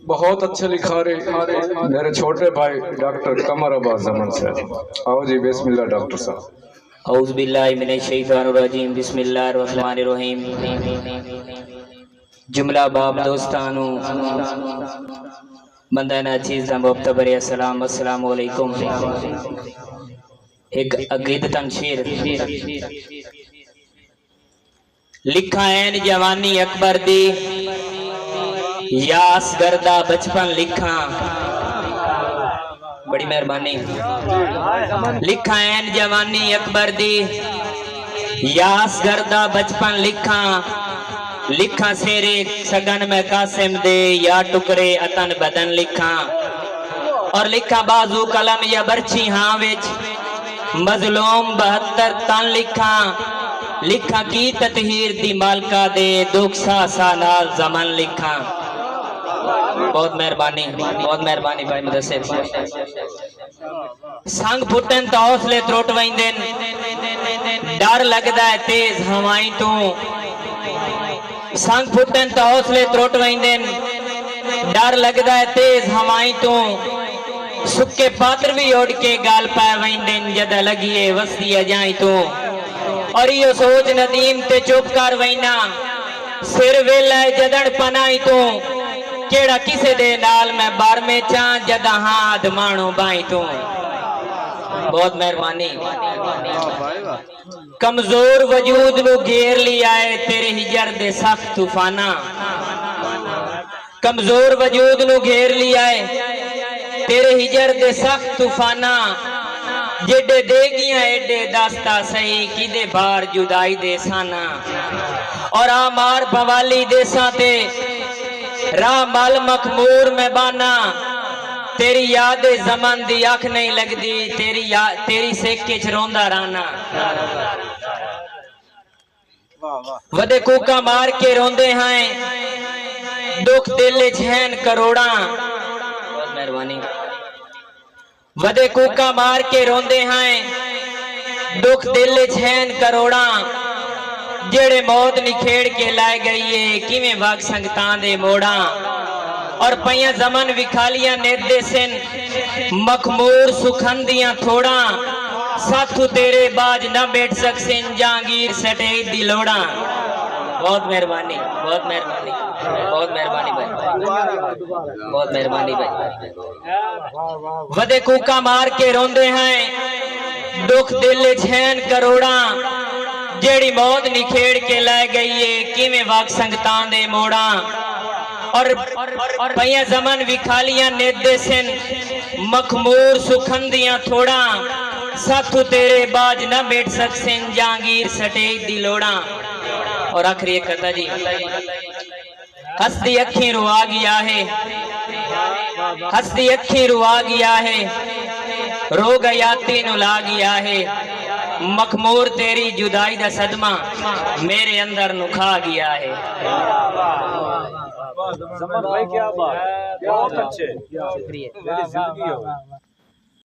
बहुत अच्छे लिखा रहे मेरे छोटे भाई डॉक्टर कमर अब्बास जमन से। आओ जी बिस्मिल्लाह डॉक्टर साहब। औज़ु बिल्लाहि मिनश शैतानिर रजीम बिस्मिल्लाहिर रहमानिर रहीम। जुमला बाब दोस्तानों बंदा नाचीज़ मुबतबर अस्सलाम अस्सलामु अलैकुम। एक अकीदतन शेर लिखा ऐन जवानी अकबर दी यास गर्दा बचपन लिखा। बड़ी मेहरबानी। लिखा ऐन जवानी अकबर दी यास गर्दा बचपन लिखा। लिखा सेरे सगन में कासिम दे या टुकड़े अतन बदन लिखा। और लिखा बाजू कलम या बर्छी हाँ विच मजलूम 72 तन लिखा। लिखा की ततहीर दी मालका दे दुख सा नाल जमन लिखा। बहुत मेहरबानी भाई मुदस्सिर। संग फुटन तो हौसले त्रुट वैंदे डर लगदा है तेज हवाई तू। संग फुटन तो हौसले त्रुट वैंदे डर लगदा है तेज हवाई तू। सुके पात्र भी उड़ के गाल पै वैंदे जद लगिए वसी अजाई तू। और यो सोच नदीम ते चुप कर वैना सिर वेला जदड़ पनाई तू। केड़ा किसे दे नाल मैं बार में चा जदा हाथ मानो बाई तू। बहुत मेहरबानी। कमजोर वजूद नु घेर लिया है तेरे हिजर दे सख्त तूफाना। कमजोर वजूद नु घेर लिया है तेरे हिजर दे सख्त तूफाना। जेडे देगियां एडे दास्ता सही किदे बार जुदाई दे साना। और आमार बवाली देसा ते राह मल मखमूर में बाना। तेरी याद जमन दी अख नहीं लगदी तेरी सेके च रोंदा राना। वदे कूका मार के रोंदे हैं दुख दिल छहन करोड़ा। बहुत मेहरबानी। वदे कूका मार के रोंदे हैं दुख दिल छहन करोड़ा। जेड़े मौत निखेड़ के लाए गई है किवें वग संगतां दे मोड़ा। और पइया जमन विखालियां निर्दे सिन मखमूर सुखंदियां थोड़ा। साथू तेरे बाज न बैठ सकसिन जहांगीर सटे दी लोड़ा। बहुत मेहरबानी बहुत मेहरबानी भाई बहुत मेहरबानी भाई। वदे कूका मार के रोंदे हैं दुख दिल छहन करोड़ा। जेड़ी मौत निखेड़ के लै गई है किवें वग संगतां दे मोड़ा। और पइया जमन विखालियां नेदे सिन मखमूर सुखंदियां थोड़ा। साथू तेरे बाज न बैठ सकसिन जहांगीर सटे दी लोड़ा। और आखिरी एक कथा जी। हंसदी अखी रुआ गया है हंसदी अखी रुआ गया है रो गया तीन ला गया है। मखमूर तेरी जुदाई दा सदमा मेरे अंदर नुखा गया है। जमन भाई क्या बात, बहुत अच्छे, शुक्रिया।